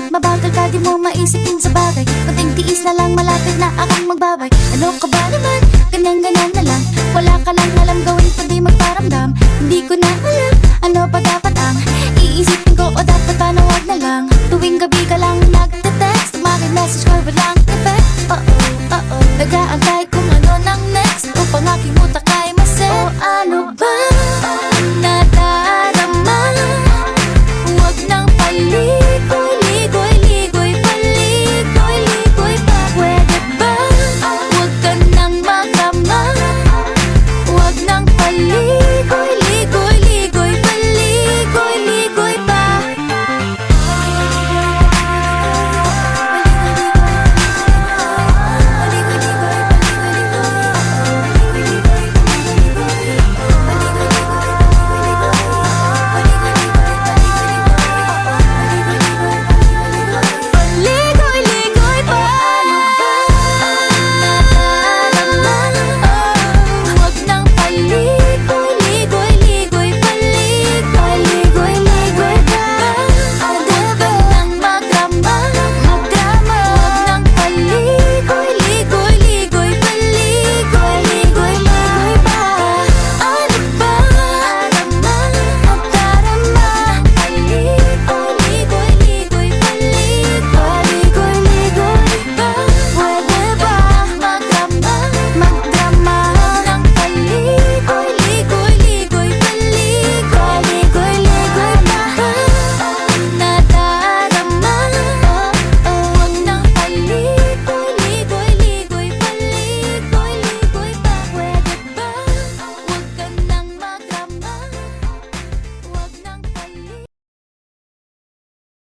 Ngunit mabagal ka, di mo maisipin sa bagay. Kunting tiis na lang, malapit na akong magbabay. Ano ka ba naman? Ganyan-ganyan na lang. Wala ka nang alam gawin kundi magparamdam. Hindi ko na alam, ano pa dapat ang iisipin ko o dapat pa na wag na lang. Tuwing gabi ka lang nagte-text, tumakin message ko ba lang?